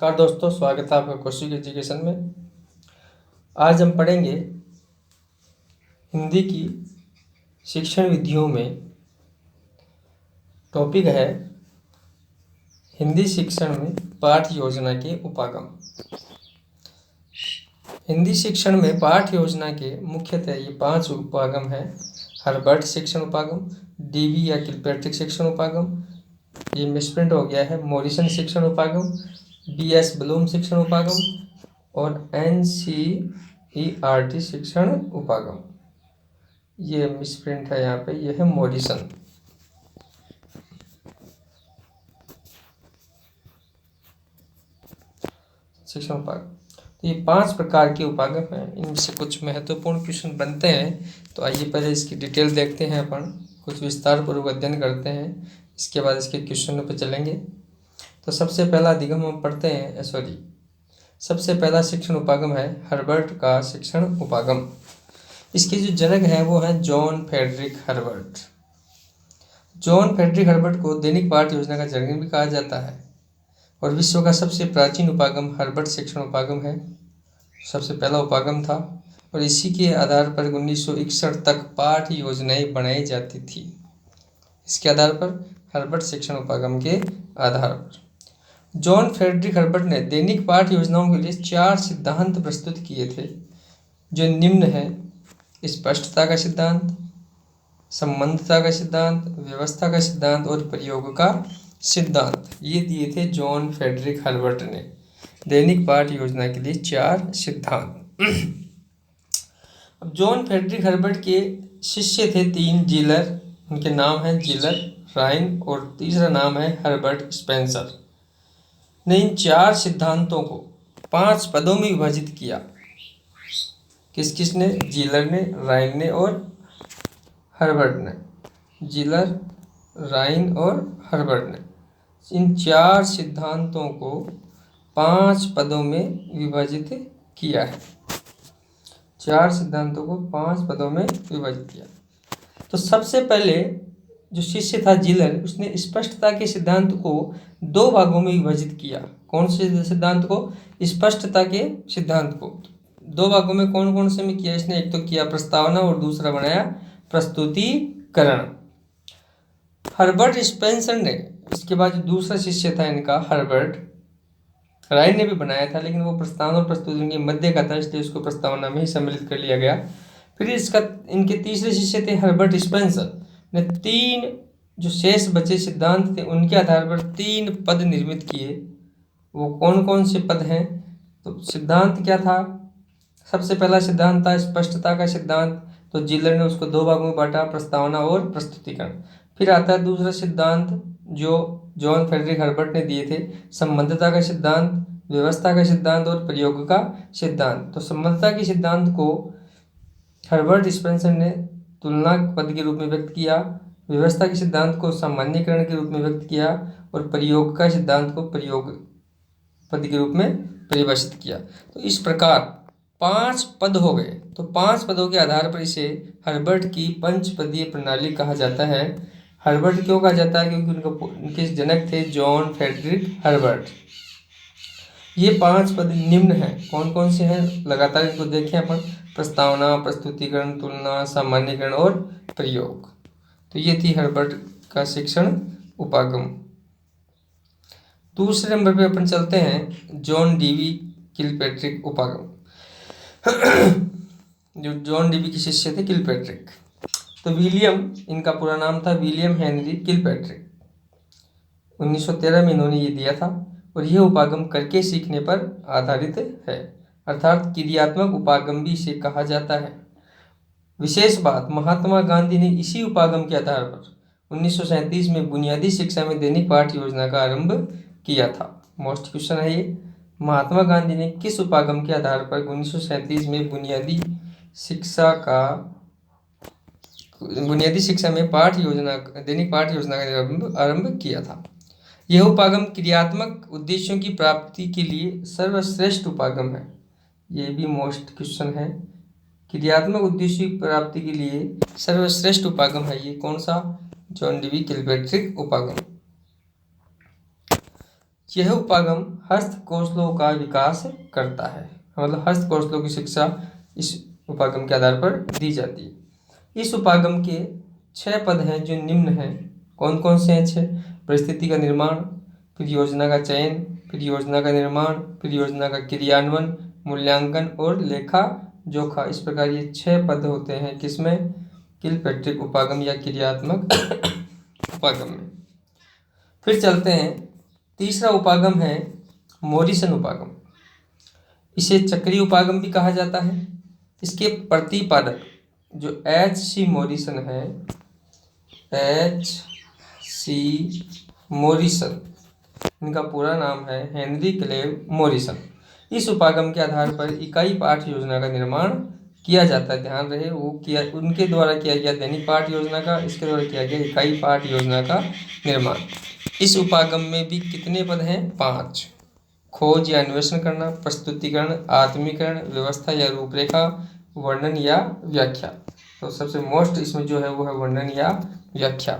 नमस्कार दोस्तों, स्वागत है आपका कौशिक एजुकेशन में। आज हम पढ़ेंगे हिंदी की शिक्षण विधियों में। टॉपिक है हिंदी शिक्षण में पाठ्य योजना के उपागम। हिंदी शिक्षण में पाठ्य योजना के मुख्यतः ये 5 उपागम है। हर्बर्ट शिक्षण उपागम, डीवी या किलपैट्रिक शिक्षण उपागम, ये मिसप्रिंट हो गया है, मॉरिसन शिक्षण उपागम, बीएस ब्लूम शिक्षण उपागम और एनसीईआरटी शिक्षण उपागम। ये मिसप्रिंट है, यहाँ पे ये है मॉरिसन। शिक्षण उपागम, तो ये 5 प्रकार के उपागम हैं। इनमें से कुछ महत्वपूर्ण क्वेश्चन बनते हैं, तो आइए पहले इसकी डिटेल देखते हैं। अपन कुछ विस्तार पूर्वक अध्ययन करते हैं, इसके बाद इसके क्वेश्चनों पर चलेंगे। तो सबसे पहला अधिगम हम पढ़ते हैं, सबसे पहला शिक्षण उपागम है हर्बर्ट का शिक्षण उपागम। इसके जो जनक हैं वो हैं John Frederick Herbert. John Frederick Herbert को दैनिक पाठ्य योजना का जनक भी कहा जाता है और विश्व का सबसे प्राचीन उपागम हर्बर्ट शिक्षण उपागम है। सबसे पहला उपागम था और इसी के आधार पर 1961 तक पाठ्य योजनाएं बनाई जाती थी। इसके आधार पर हर्बर्ट शिक्षण उपागम के आधार पर जॉन फ्रेडरिक हर्बर्ट ने दैनिक पाठ्य योजनाओं के लिए 4 सिद्धांत प्रस्तुत किए थे, जो निम्न है: स्पष्टता का सिद्धांत, संबंधता का सिद्धांत, व्यवस्था का सिद्धांत और प्रयोग का सिद्धांत। ये दिए थे जॉन फ्रेडरिक हर्बर्ट ने दैनिक पाठ्य योजना के लिए 4 सिद्धांत। अब जॉन फ्रेडरिक हर्बर्ट के शिष्य थे 3 जीलर, उनके नाम हैं जीलर, राइन और तीसरा नाम है हर्बर्ट स्पेंसर ने इन 4 सिद्धांतों को 5 पदों में विभाजित किया। किसने? जीलर ने, राइन ने और हर्बर्ट ने। जीलर, राइन और हर्बर्ट ने इन 4 सिद्धांतों को 5 पदों में विभाजित किया है। 4 सिद्धांतों को 5 पदों में विभाजित किया। तो सबसे पहले जो शिष्य था जीलर, उसने स्पष्टता के सिद्धांत को 2 भागों में विभाजित किया। कौन से सिद्धांत को? स्पष्टता के सिद्धांत को 2 भागों में कौन कौन से में किया इसने? एक तो किया प्रस्तावना और दूसरा बनाया प्रस्तुतिकरण। हर्बर्ट स्पेंसर ने, इसके बाद जो दूसरा शिष्य था इनका हर्बर्ट, राइन ने भी बनाया था, लेकिन वो प्रस्तावना और प्रस्तुति के मध्य का था, इसलिए उसको प्रस्तावना में ही सम्मिलित कर लिया गया। फिर इनके तीसरे शिष्य थे हर्बर्ट स्पेंसर ने 3 जो शेष बचे सिद्धांत थे उनके आधार पर 3 पद निर्मित किए। वो कौन कौन से पद हैं? तो सिद्धांत क्या था? सबसे पहला सिद्धांत था स्पष्टता का सिद्धांत, तो जीलर ने उसको 2 भागों में बांटा, प्रस्तावना और प्रस्तुतिकरण। फिर आता है दूसरा सिद्धांत जो जॉन फ्रेडरिक हर्बर्ट ने दिए थे, संबंधता का सिद्धांत, व्यवस्था का सिद्धांत और प्रयोग का सिद्धांत। तो संबंधता के सिद्धांत को हर्बर्ट स्पेंसर ने तुलना पद के रूप में व्यक्त किया, व्यवस्था के सिद्धांत को सामान्यीकरण के रूप में व्यक्त किया और प्रयोग का सिद्धांत को प्रयोग पद के रूप में परिभाषित किया। तो इस प्रकार 5 पद हो गए। तो 5 पदों के आधार पर इसे हर्बर्ट की पंचपदीय प्रणाली कहा जाता है। हर्बर्ट क्यों कहा जाता है? क्योंकि उनके जनक थे जॉन फ्रेडरिक हर्बर्ट। ये 5 पद निम्न हैं। कौन कौन से हैं? लगातार इनको देखें अपन: प्रस्तावना, प्रस्तुतिकरण, तुलना, सामान्यीकरण और प्रयोग। तो ये थी हर्बर्ट का शिक्षण उपागम। दूसरे नंबर पे अपन चलते हैं जॉन डीवी किलपैट्रिक उपागम। जो जॉन डीवी के शिष्य थे किलपैट्रिक, तो विलियम, इनका पूरा नाम था विलियम हेनरी किलपैट्रिक। 1913 में इन्होंने ये दिया था और यह उपागम करके सीखने पर आधारित है, अर्थात क्रियात्मक उपागम भी इसे कहा जाता है। विशेष बात, महात्मा गांधी ने इसी उपागम के आधार पर 1937 में बुनियादी शिक्षा में दैनिक पाठ्य योजना का आरंभ किया था। मोस्ट क्वेश्चन है ये, महात्मा गांधी ने किस उपागम के आधार पर 1937 में बुनियादी शिक्षा में दैनिक पाठ्य योजना का आरंभ किया था? यह उपागम क्रियात्मक उद्देश्यों की प्राप्ति के लिए सर्वश्रेष्ठ उपागम है। ये भी मोस्ट क्वेश्चन है। क्रियात्मक उद्देश्यों की प्राप्ति के लिए सर्वश्रेष्ठ उपागम है ये कौन सा? जॉन डीवी किलपैट्रिक उपागम। यह उपागम हस्त कौशलों का विकास करता है, मतलब हस्त कौशलों की शिक्षा इस उपागम के आधार पर दी जाती है। इस उपागम के 6 पद हैं जो निम्न हैं। कौन कौन से हैं 6? परिस्थिति का निर्माण, फिर योजना का चयन, फिर योजना का निर्माण, फिर योजना का क्रियान्वयन, मूल्यांकन और लेखा जोखा। इस प्रकार ये 6 पद होते हैं किसमें? किलपैट्रिक उपागम या क्रियात्मक उपागम में। फिर चलते हैं, तीसरा उपागम है मॉरिसन उपागम। इसे चक्रीय उपागम भी कहा जाता है। इसके प्रतिपादक जो H.C. मॉरिसन है, H.C. मॉरिसन, इनका पूरा नाम है हेनरी क्लेव मॉरिसन। इस उपागम के आधार पर इकाई पाठ योजना का निर्माण किया जाता है। ध्यान रहे, उनके द्वारा किया गया दैनिक पाठ योजना का, इसके द्वारा किया गया इकाई पाठ योजना का निर्माण। इस उपागम में भी कितने पद हैं? 5। खोज या अन्वेषण करना, प्रस्तुतिकरण, आत्मीकरण, व्यवस्था या रूपरेखा, वर्णन या व्याख्या। तो सबसे मोस्ट इसमें जो है वो है वर्णन या व्याख्या।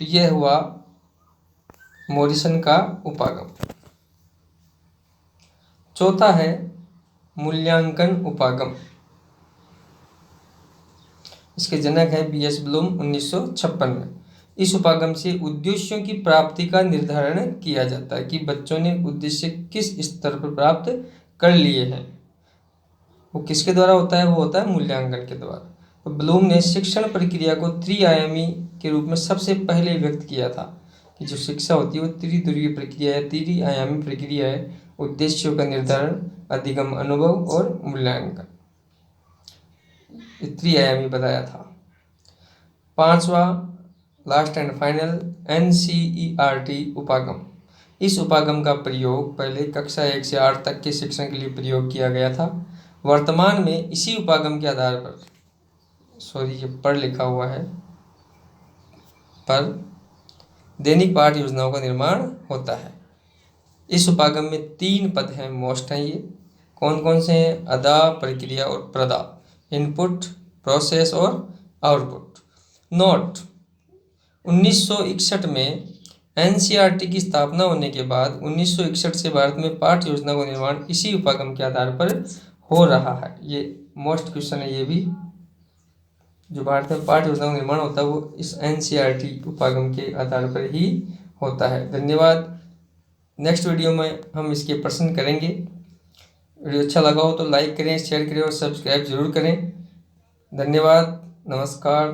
तो यह हुआ मॉरिसन का उपागम। चौथा है मूल्यांकन उपागम। इसके जनक है B.S. ब्लूम 1956 में। इस उपागम से उद्देश्यों की प्राप्ति का निर्धारण किया जाता है कि बच्चों ने उद्देश्य किस स्तर पर प्राप्त कर लिए हैं। वो किसके द्वारा होता है? वो होता है मूल्यांकन के द्वारा। तो ब्लूम ने शिक्षण प्रक्रिया को त्रिआयामी के रूप में सबसे पहले व्यक्त किया था कि जो शिक्षा होती है वो त्रिध्रुवीय प्रक्रिया है, त्रिआयामी प्रक्रिया है। उद्देश्यों का निर्धारण, अधिगम, अनुभव और मूल्यांकन, त्रिआयामी बताया था। 5वां लास्ट एंड फाइनल NCERT उपागम। इस उपागम का प्रयोग पहले कक्षा 1 से 8 तक के शिक्षण के लिए प्रयोग किया गया था। वर्तमान में इसी उपागम के आधार पर, ये पर लिखा हुआ है, पर दैनिक पाठ योजनाओं का निर्माण होता है। इस उपागम में 3 पद हैं, मोस्ट हैं ये। कौन कौन से हैं? अदा, प्रक्रिया और प्रदा, इनपुट, प्रोसेस और आउटपुट। नोट: 1961 में NCERT की स्थापना होने के बाद 1961 से भारत में पाठ योजना का निर्माण इसी उपागम के आधार पर हो रहा है। ये मोस्ट क्वेश्चन है। ये भी जो भारत में पाठ योजना का निर्माण होता है वो इस NCERT उपागम के आधार पर ही होता है। धन्यवाद। नेक्स्ट वीडियो में हम इसके प्रश्न करेंगे। वीडियो अच्छा लगा हो तो लाइक करें, शेयर करें और सब्सक्राइब जरूर करें। धन्यवाद। नमस्कार।